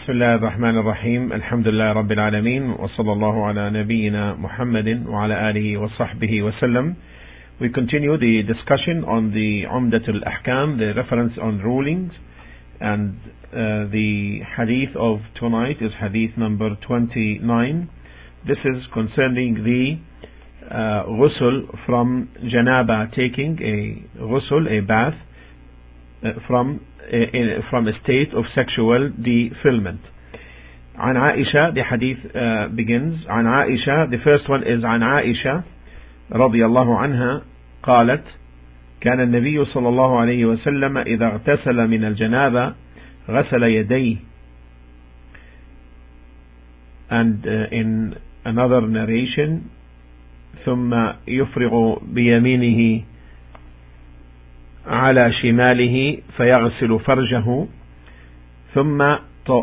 بسم الله الرحمن الرحيم الحمد لله رب العالمين وصلى الله على نبينا محمد وعلى آله وصحبه وسلم. We continue the discussion on the Umdat al-Ahkam, the reference on rulings, and the hadith of tonight is hadith number 29. This is concerning the ghusl from janaba, taking a ghusl, a bath from a state of sexual defilement. عن عائشة, the hadith begins عن عائشة. The first one is عن عائشة رضي الله عنها قالت كان النبي صلى الله عليه وسلم إذا اغتسل من الجنابة غسل يديه. And in another narration ثم يفرغ بيمينه على شماله فيغسل فرجه ثم,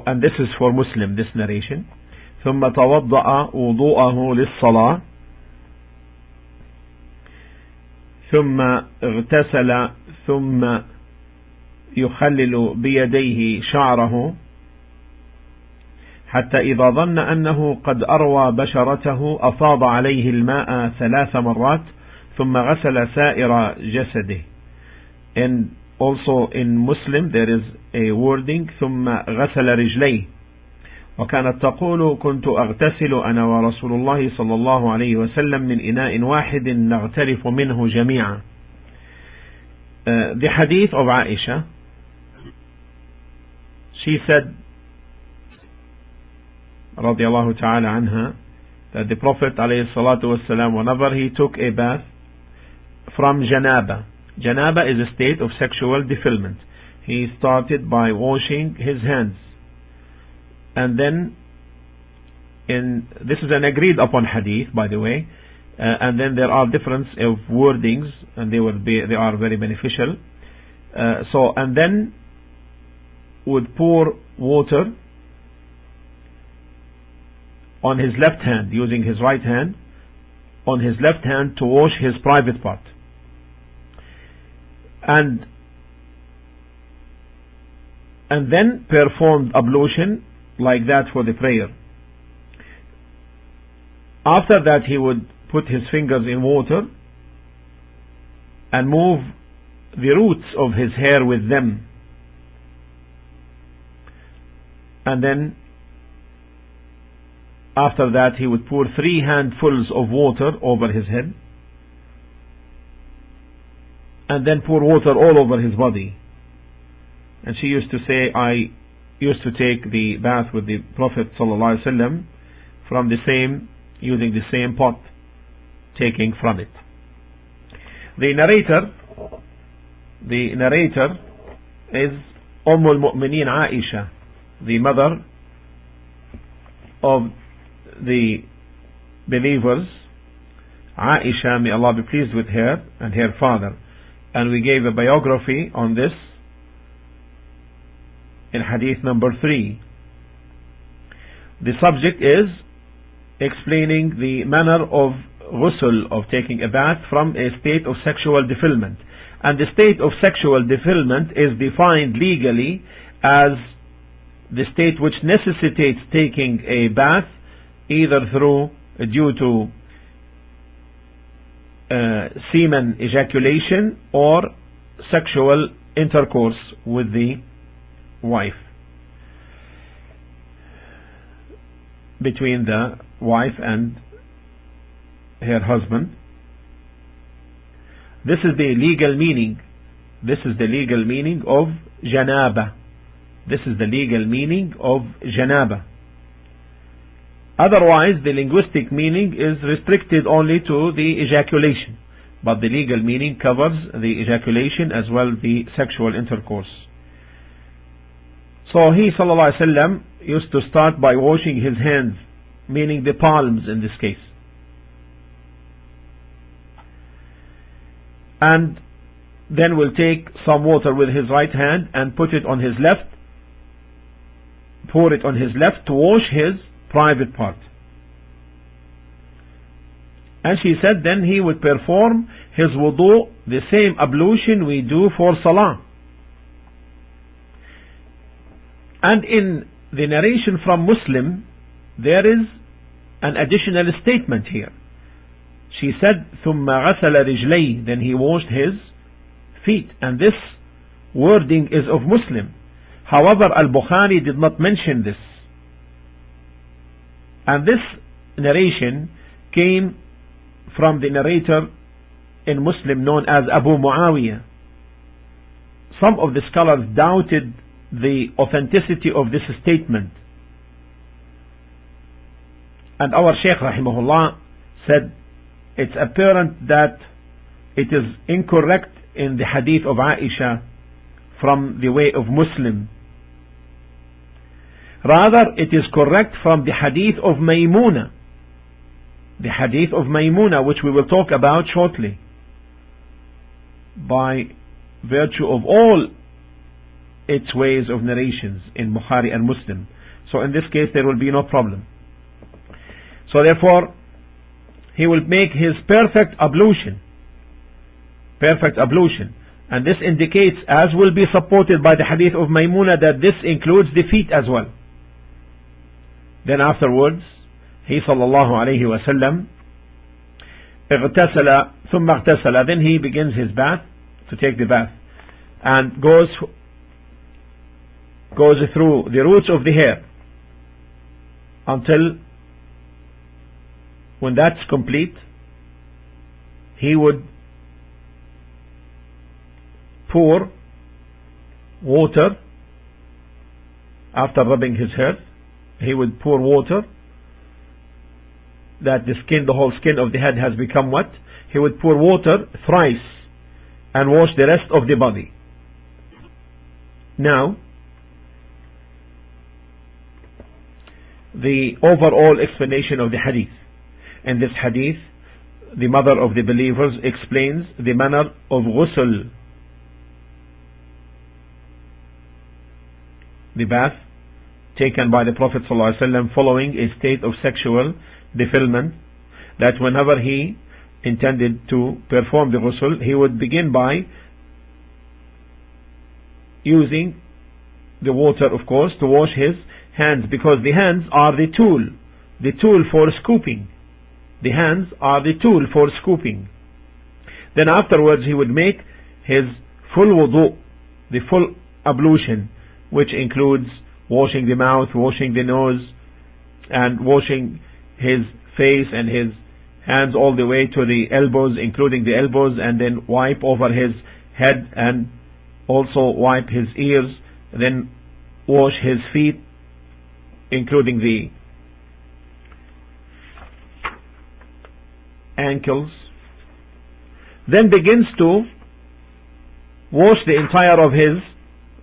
and this is for Muslim, this narration, ثم توضأ وضوءه للصلاة ثم اغتسل ثم يخلل بيديه شعره حتى إذا ظن أنه قد أروى بشرته أفاض عليه الماء 3 مرات ثم غسل سائر جسده. And also in Muslim there is a wording ثم غسل رجليه وكانت تقول كنت أغتسل أنا ورسول الله صلى الله عليه وسلم من إناء واحد نغترف منه جميعا. The hadith of Aisha, she said رضي الله تعالى عنها that the Prophet عليه الصلاة والسلام, whenever he took a bath from janaba, janaba is a state of sexual defilement, he started by washing his hands, and then this is an agreed upon hadith, by the way, and then there are difference of wordings, and they are very beneficial. And then would pour water on his left hand, using his right hand on his left hand to wash his private part, and then performed ablution like that for the prayer. After that he would put his fingers in water and move the roots of his hair with them, and then after that he would pour 3 handfuls of water over his head and then pour water all over his body. And she used to say, I used to take the bath with the Prophet ﷺ from the same, using the same pot, taking from it. The narrator is al-Mu'mineen Aisha, the mother of the believers, Aisha, may Allah be pleased with her, and her father. And we gave a biography on this in hadith number 3. The subject is explaining the manner of ghusl, of taking a bath from a state of sexual defilement. And the state of sexual defilement is defined legally as the state which necessitates taking a bath either due to semen ejaculation or sexual intercourse with the wife, between the wife and her husband. This is the legal meaning. This is the legal meaning of janaba. This is the legal meaning of janaba. Otherwise, the linguistic meaning is restricted only to the ejaculation, but the legal meaning covers the ejaculation as well the sexual intercourse. So he sallallahu alaihi wasallam used to start by washing his hands, meaning the palms in this case, and then will take some water with his right hand and put it on his left, pour it on his left to wash his private part. And she said then he would perform his wudu, the same ablution we do for salah. And in the narration from Muslim, there is an additional statement here. She said, ثُمَّ غَسَلَ رِجْلَيْهِ, then he washed his feet. And this wording is of Muslim. However, Al-Bukhari did not mention this. And this narration came from the narrator in Muslim known as Abu Muawiyah. Some of the scholars doubted the authenticity of this statement. And our Shaykh rahimahullah said it's apparent that it is incorrect in the hadith of Aisha from the way of Muslim. Rather, it is correct from the hadith of Maymuna. The hadith of Maymuna, which we will talk about shortly, by virtue of all its ways of narrations in Bukhari and Muslim. So in this case there will be no problem. So therefore he will make his perfect ablution. Perfect ablution. And this indicates, as will be supported by the hadith of Maymuna, that this includes the feet as well. Then afterwards, he sallallahu alayhi wa sallam اغتسل ثم اغتسل, then he begins his bath, to take the bath, and goes through the roots of the hair until when that's complete, he would pour water. After rubbing his hair, he would pour water, that the whole skin of the head has become wet. He would pour water thrice and wash the rest of the body. Now, the overall explanation of the hadith. In this hadith, the mother of the believers explains the manner of ghusl, the bath taken by the Prophet ﷺ following a state of sexual defilement, that whenever he intended to perform the ghusl, he would begin by using the water, of course, to wash his hands, because the hands are the tool for scooping. The hands are the tool for scooping. Then afterwards he would make his full wudu, the full ablution, which includes washing the mouth, washing the nose, and washing his face and his hands all the way to the elbows, including the elbows, and then wipe over his head and also wipe his ears, then wash his feet, including the ankles, then begins to wash the entire of his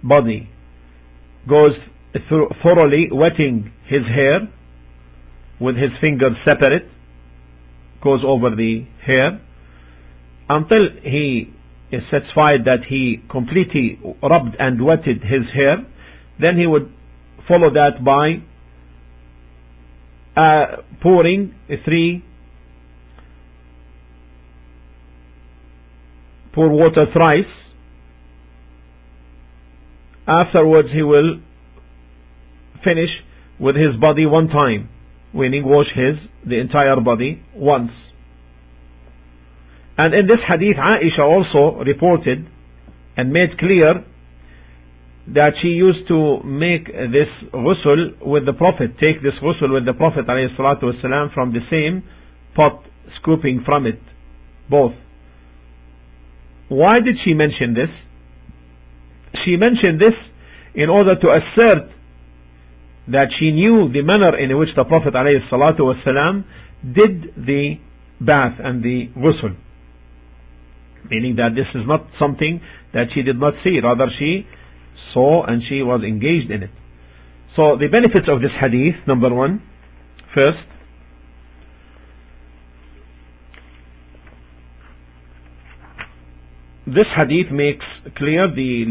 body, goes thoroughly wetting his hair with his fingers separate, goes over the hair until he is satisfied that he completely rubbed and wetted his hair. Then he would follow that by pouring pour water thrice. Afterwards he will finish with his body one time, meaning wash the entire body once. And in this hadith, Aisha also reported and made clear that she used to make this ghusl with the Prophet, take this ghusl with the Prophet ﷺ from the same pot, scooping from it, both. Why did she mention this? She mentioned this in order to assert that she knew the manner in which the Prophet ﷺ did the bath and the ghusl, meaning that this is not something that she did not see, rather she saw and she was engaged in it. So the benefits of this hadith, number one, first, this hadith makes clear the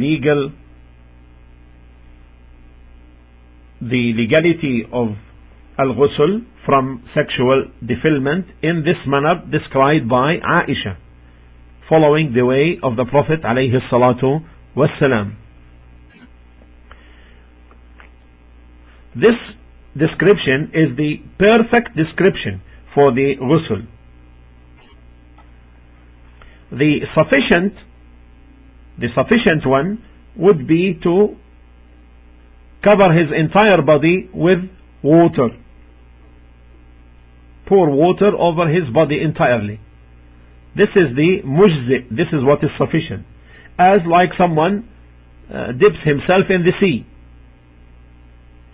legality of al-ghusl from sexual defilement in this manner described by Aisha, following the way of the Prophet alayhi salatu wassalam. This description is the perfect description for the ghusl. The sufficient one would be to cover his entire body with water. Pour water over his body entirely. This is the mujzi. This is what is sufficient. As like someone dips himself in the sea.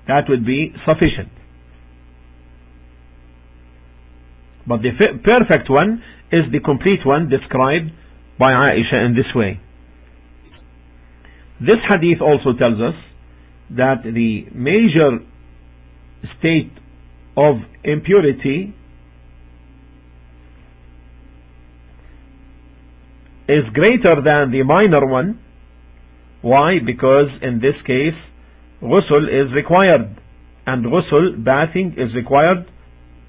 That would be sufficient. But the perfect one is the complete one described by Aisha in this way. This hadith also tells us that the major state of impurity is greater than the minor one. Why? Because in this case ghusl is required, and ghusl, bathing, is required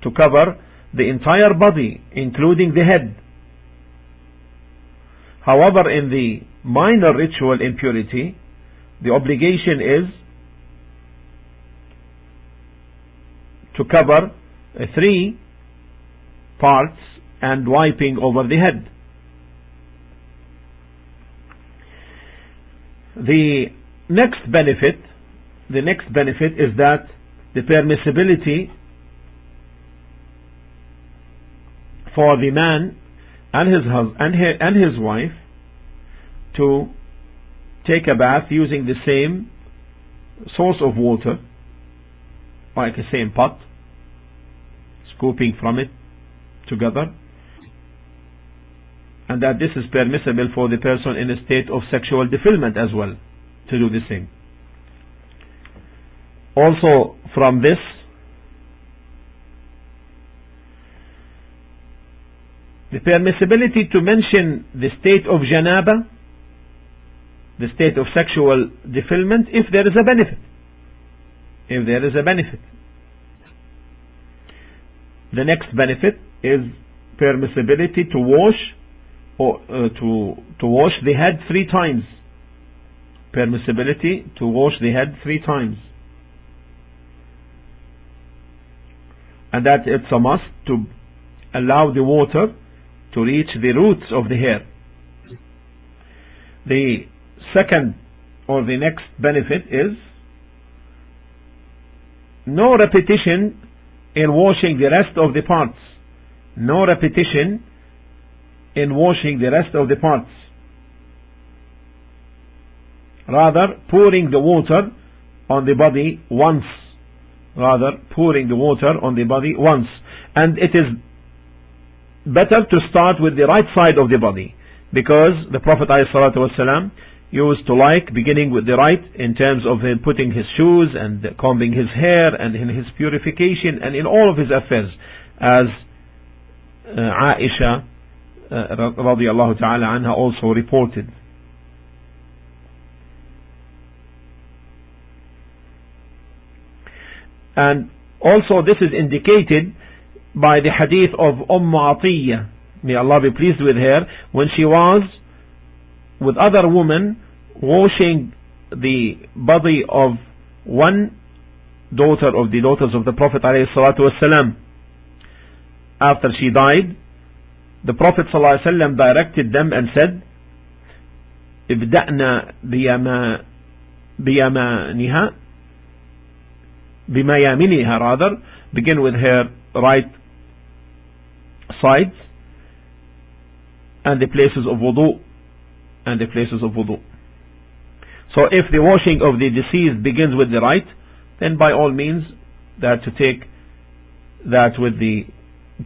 to cover the entire body including the head. However, in the minor ritual impurity, the obligation is to cover 3 parts and wiping over the head. The next benefit is that the permissibility for the man and his wife to take a bath using the same source of water, like the same pot, scooping from it together, and that this is permissible for the person in a state of sexual defilement as well to do the same. Also from this, the permissibility to mention the state of janaba, the state of sexual defilement, if there is a benefit. The next benefit is permissibility to wash to wash the head 3 times. Permissibility to wash the head 3 times. And that it's a must to allow the water to reach the roots of the hair. The second or the next benefit is no repetition in washing the rest of the parts. No repetition in washing the rest of the parts. Rather, pouring the water on the body once. And it is better to start with the right side of the body, because the Prophet ﷺ used to like beginning with the right in terms of him putting his shoes and combing his hair and in his purification and in all of his affairs, as Aisha radiallahu ta'ala anha also reported. And also this is indicated by the hadith of Atiyya, may Allah be pleased with her, when she was with other women washing the body of one daughter of the daughters of the Prophet ﷺ. After she died, the Prophet ﷺ directed them and said, "Ibda'na bimayaminiha, rather, begin with her right sides and the places of wudu." So if the washing of the deceased begins with the right, then by all means that to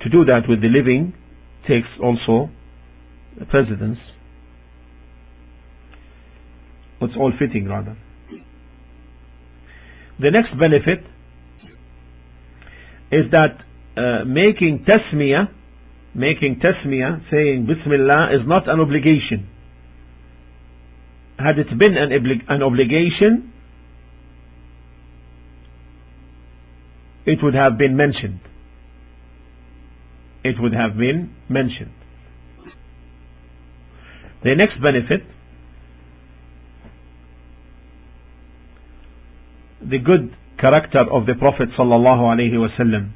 do that with the living takes also precedence. It's all fitting, rather. The next benefit is that making tasmiyah, saying Bismillah, is not an obligation. Had it been an obligation, it would have been mentioned. The next benefit, the good character of the Prophet sallallahu alaihi wasallam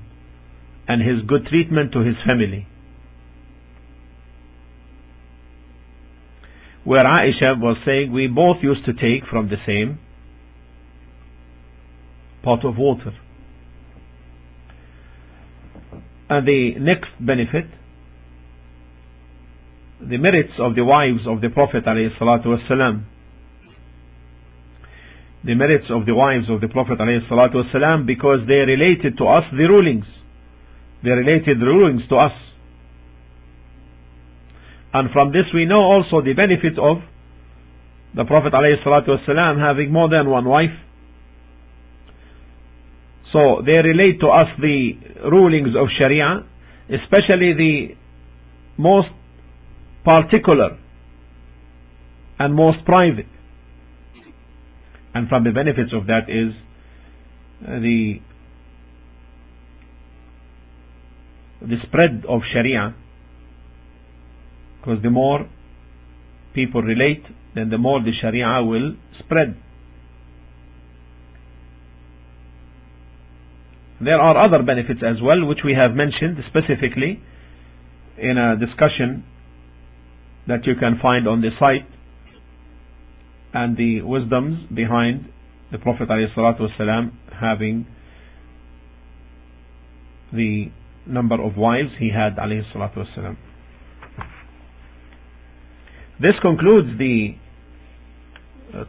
and his good treatment to his family. Where Aisha was saying we both used to take from the same pot of water. And the next benefit, the merits of the wives of the Prophet ﷺ. The merits of the wives of the Prophet ﷺ, because they related to us the rulings. They related the rulings to us. And from this we know also the benefit of the Prophet ﷺ having more than one wife. So they relate to us the rulings of Sharia, especially the most particular and most private. And from the benefits of that is the spread of Sharia, because the more people relate, then the more the Sharia will spread. There are other benefits as well, which we have mentioned specifically in a discussion that you can find on the site, and the wisdoms behind the Prophet ﷺ having the number of wives he had ﷺ. This concludes the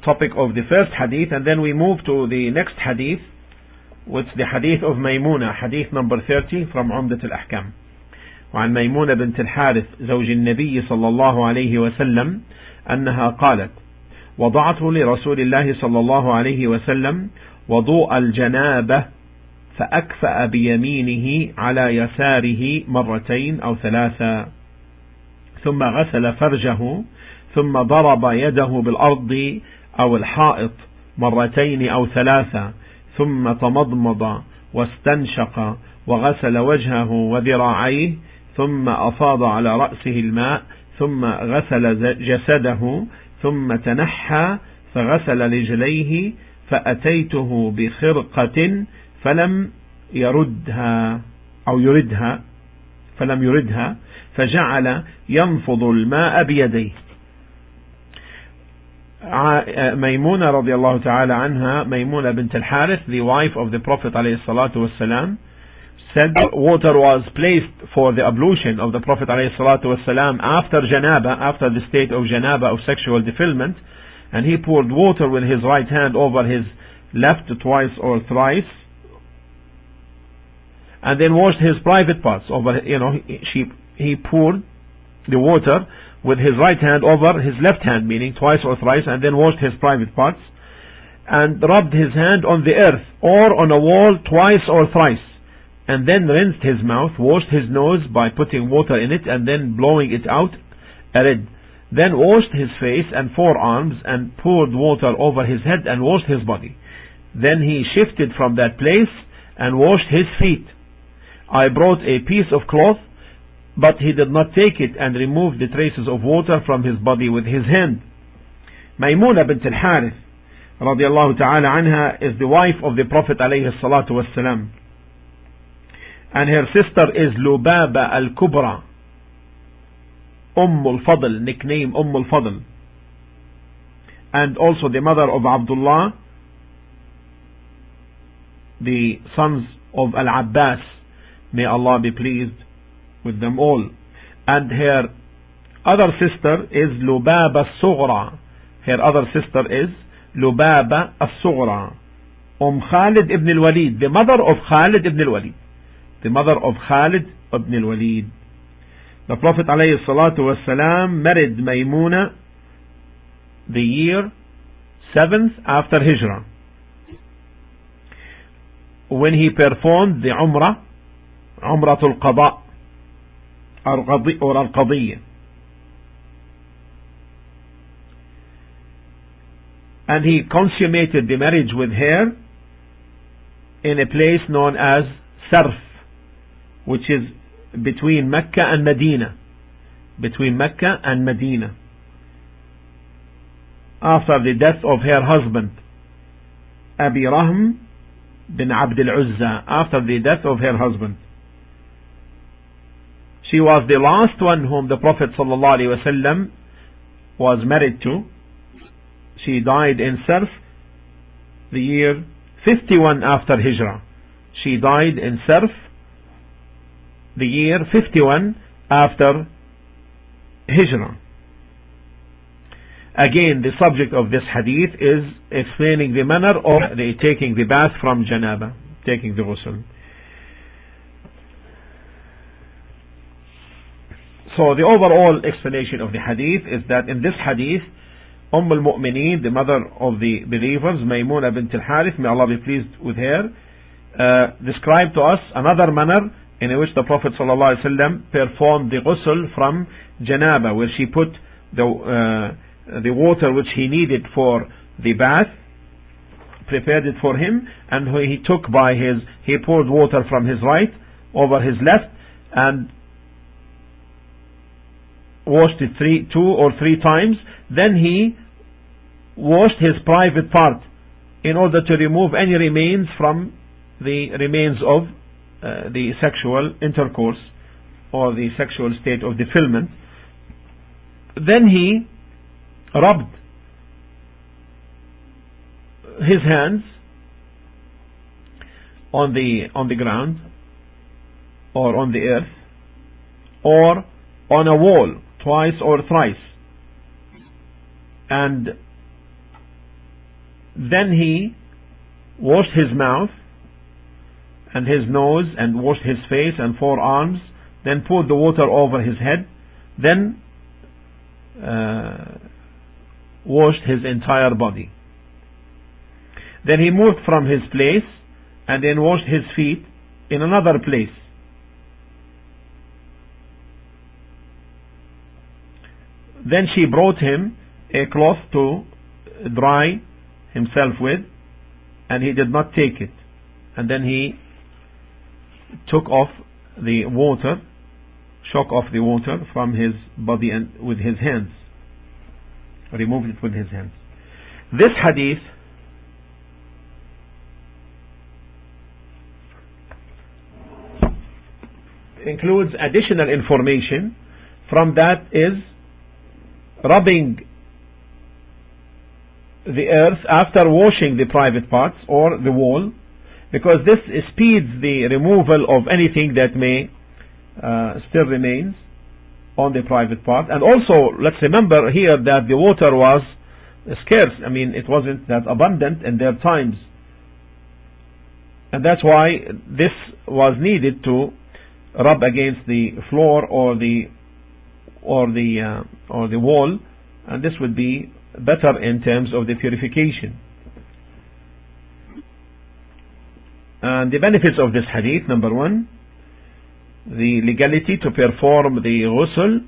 topic of the first hadith, and then we move to the next hadith, which the hadith of Maymuna, hadith number 30 from Umdat al-Ahkam. وعن ميمونة بنت الحارث زوج النبي صلى الله عليه وسلم أنها قالت: وضعت لرسول الله صلى الله عليه وسلم وضوء الجنابة فأكفأ بيمينه على يساره مرتين أو ثلاثة، ثم غسل فرجه، ثم ضرب يده بالأرض أو الحائط مرتين أو ثلاثة، ثم تمضمض واستنشق وغسل وجهه وذراعيه، ثم أفاض على رأسه الماء، ثم غسل جسده، ثم تنحى فغسل رجليه، فأتيته بخرقة فلم يردها فجعل ينفض الماء بيديه. Maymuna radiallahu ta'ala anha, Maymuna bint al-Harith, the wife of the Prophet alayhi salatu wasalam, said water was placed for the ablution of the Prophet alayhi salatu wasalam after janaba, after the state of janaba, of sexual defilement, and he poured water with his right hand over his left twice or thrice, and then washed his private parts over, he poured the water with his right hand over his left hand, meaning twice or thrice, and then washed his private parts, and rubbed his hand on the earth or on a wall twice or thrice, and then rinsed his mouth, washed his nose by putting water in it and then blowing it out, arid. Then washed his face and forearms and poured water over his head and washed his body. Then he shifted from that place and washed his feet. I brought a piece of cloth, but he did not take it and removed the traces of water from his body with his hand. Maymuna bint al-Harith radiallahu ta'ala anha is the wife of the Prophet alayhi salatu wassalam, and her sister is Lubaba al-Kubra, al-Fadl, nickname al-Fadl, and also the mother of Abdullah, the sons of Al-Abbas, may Allah be pleased with them all. And her other sister is Lubaba al-Sughra. Her other sister is Lubaba al-Sughra, Khalid ibn al-Walid, the mother of Khalid ibn al-Walid. The mother of Khalid ibn al-Walid. The Prophet alayhi salatu wasalam married Maymuna the year 7th after Hijrah, when he performed the Umratul Qada or Al-Qadiyya, and he consummated the marriage with her in a place known as Sarf, which is between Mecca and Medina, after the death of her husband Abi Rahm bin Abd al-Uzza after the death of her husband. She was the last one whom the Prophet ﷺ was married to. She died in Sarf the year 51 after Hijrah. She died in Sarf the year 51 after Hijrah. Again, the subject of this hadith is explaining the manner of the taking the bath from janaba, taking the ghusl. So the overall explanation of the hadith is that in this hadith, al-Mu'mineen, the mother of the believers, Maymuna bint al-Harith, may Allah be pleased with her, described to us another manner in which the Prophet ﷺ performed the ghusl from janaba, where she put the water which he needed for the bath, prepared it for him, and he poured water from his right over his left and washed it 2 or 3 times. Then he washed his private part in order to remove any remains from the remains of the sexual intercourse or the sexual state of defilement. Then he rubbed his hands on the ground or on the earth or on a wall twice or thrice, and then he washed his mouth and his nose and washed his face and forearms, then poured the water over his head, then washed his entire body. Then he moved from his place and then washed his feet in another place. Then she brought him a cloth to dry himself with, and he did not take it. And then he took off the water, shook off the water from his body and with his hands, removed it with his hands. This hadith includes additional information. From that is rubbing the earth after washing the private parts or the wall, because this speeds the removal of anything that may still remains on the private part. And also, let's remember here that the water was scarce. I mean, it wasn't that abundant in their times, and that's why this was needed to rub against the floor or the wall, and this would be better in terms of the purification. And the benefits of this hadith: number 1, the legality to perform the ghusl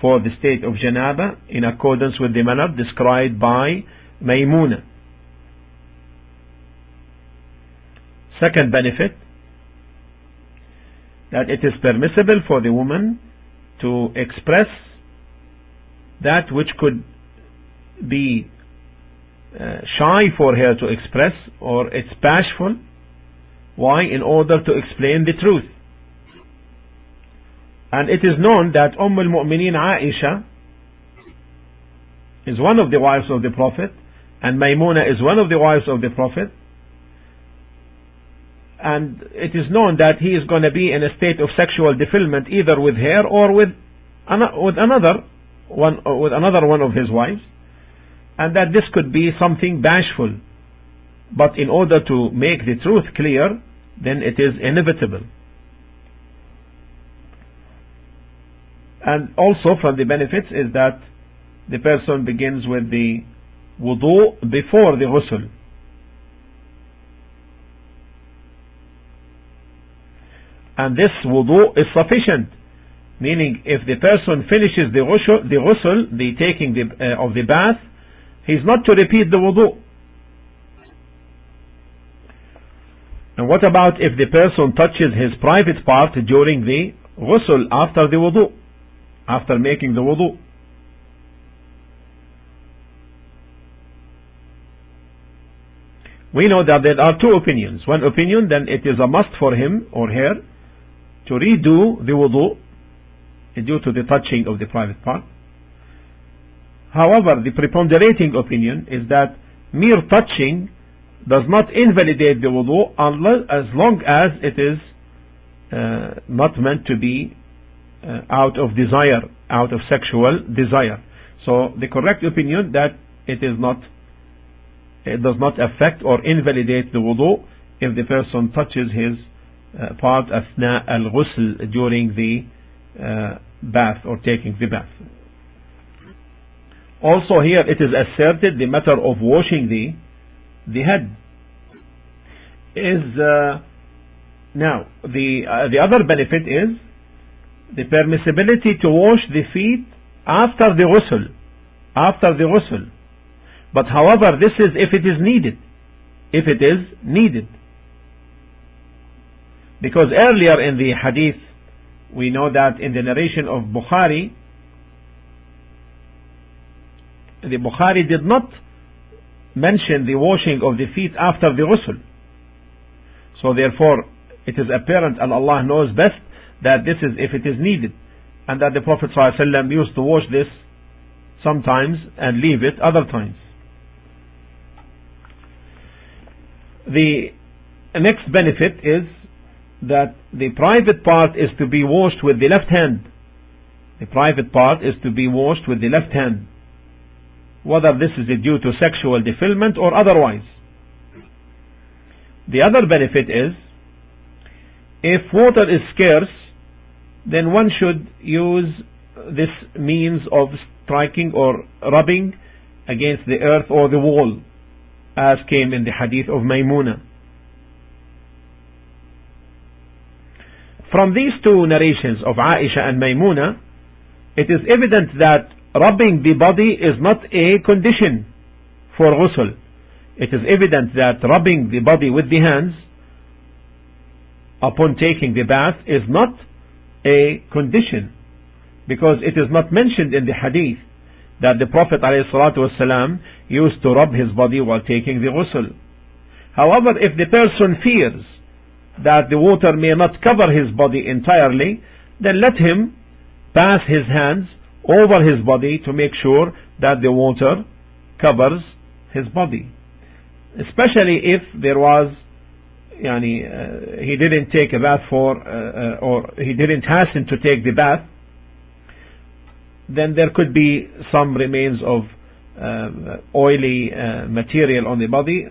for the state of janaba in accordance with the manner described by Maymuna. Second benefit, that it is permissible for the woman to express that which could be shy for her to express, or it's bashful. Why? In order to explain the truth. And it is known that al-Mu'mineen Aisha is one of the wives of the Prophet, and Maymuna is one of the wives of the Prophet, and it is known that he is going to be in a state of sexual defilement either with her or with another one of his wives, and that this could be something bashful. But in order to make the truth clear, then it is inevitable. And also from the benefits is that the person begins with the wudu before the ghusl. And this wudu is sufficient, meaning if the person finishes the ghusl, the taking of the bath, he's not to repeat the wudu. And what about if the person touches his private part during the ghusl after the wudu, after making the wudu? We know that there are two opinions. One opinion, then it is a must for him or her to redo the wudu due to the touching of the private part. However, the preponderating opinion is that mere touching does not invalidate the wudu as long as it is not meant to be out of desire, out of sexual desire. So the correct opinion that it does not affect or invalidate the wudu if the person touches his part أثناء الغسل during the bath or taking the bath. Also here it is asserted the matter of washing the head is now the other benefit is the permissibility to wash the feet after the ghusl. But however, this is if it is needed. Because earlier in the hadith we know that in the narration of Bukhari, the Bukhari did not mention the washing of the feet after the ghusl. So therefore it is apparent, and Allah knows best, that this is if it is needed, and that the Prophet ﷺ used to wash this sometimes and leave it other times. The next benefit is that the private part is to be washed with the left hand. The private part is to be washed with the left hand, whether this is due to sexual defilement or otherwise. The other benefit is, if water is scarce, then one should use this means of striking or rubbing against the earth or the wall, as came in the hadith of Maymuna. From these two narrations of Aisha and Maymuna, it is evident that rubbing the body is not a condition for ghusl. It is evident that rubbing the body with the hands upon taking the bath is not a condition, because it is not mentioned in the hadith that the Prophet ﷺ used to rub his body while taking the ghusl. However, if the person fears that the water may not cover his body entirely, then let him pass his hands over his body to make sure that the water covers his body. Especially if there was he didn't take a bath or he didn't hasten to take the bath, then there could be some remains of oily material on the body,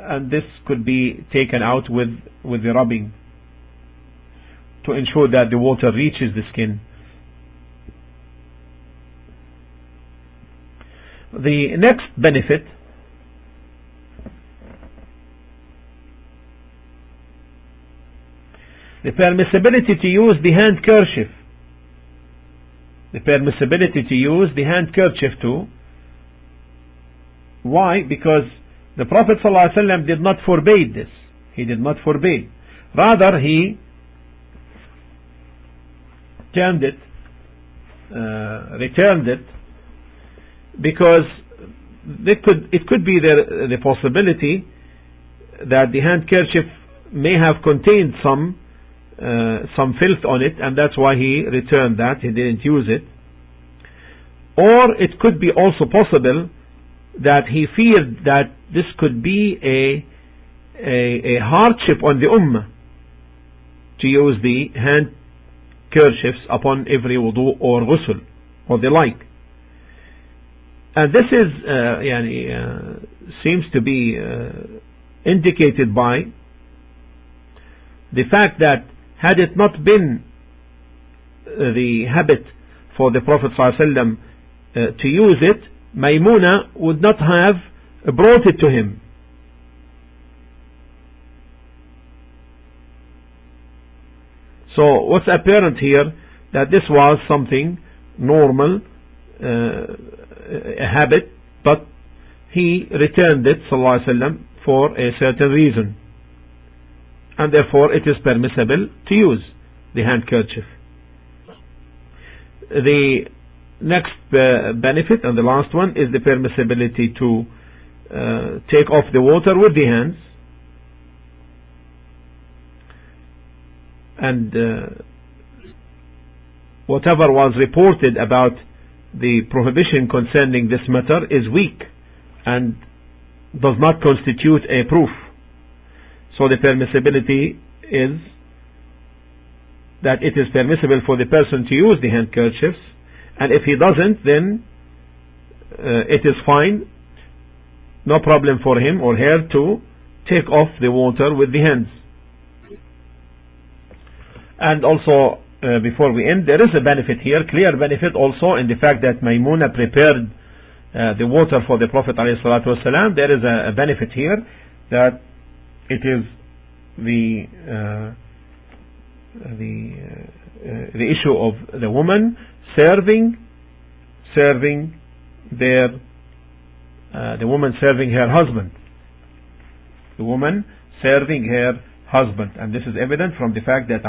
and this could be taken out with the rubbing to ensure that the water reaches the skin. The next benefit the permissibility to use the handkerchief. The permissibility to use the handkerchief too. Why? Because the Prophet ﷺ did not forbade this. He did not forbade. Rather, he returned it, because it could be the possibility that the handkerchief may have contained some filth on it, and that's why he returned that. He didn't use it. Or it could be also possible that he feared that this could be a hardship on the ummah to use the handkerchiefs upon every wudu or ghusl or the like. And this is seems to be indicated by the fact that had it not been the habit for the Prophet ﷺ to use it, Maymuna would not have brought it to him. So what's apparent here, that this was something normal, a habit, but he returned it sallallahu alaihi wasallam for a certain reason, and therefore it is permissible to use the handkerchief. The next benefit, and the last one, is the permissibility to take off the water with the hands. And whatever was reported about the prohibition concerning this matter is weak and does not constitute a proof. So the permissibility is that it is permissible for the person to use the handkerchiefs, and if he doesn't, then it is fine, no problem for him or her to take off the water with the hands. And also, before we end, there is a benefit here, clear benefit also in the fact that Maymuna prepared the water for the Prophet ﷺ. There is a benefit here that it is the issue of the woman serving her husband, the woman serving her husband, and this is evident from the fact that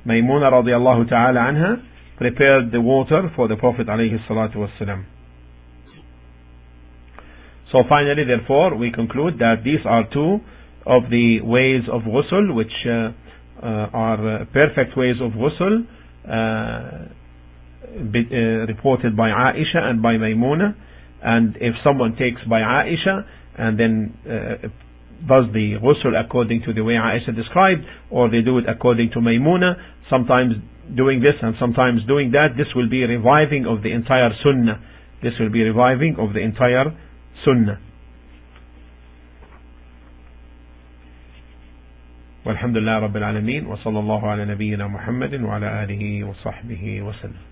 Maymuna radiallahu ta'ala anha prepared the water for the Prophet alayhi salatu wasalam. So finally, therefore, we conclude that these are two of the ways of ghusl which are perfect ways of ghusl reported by Aisha and by Maymuna. And if someone takes by Aisha and then does the ghusl according to the way Aisha described, or they do it according to Maymuna, sometimes doing this and sometimes doing that, this will be reviving of the entire sunnah. This will be reviving of the entire sunnah. والحمد لله رب العالمين وصلى الله على نبينا محمد وعلى آله وصحبه وسلم.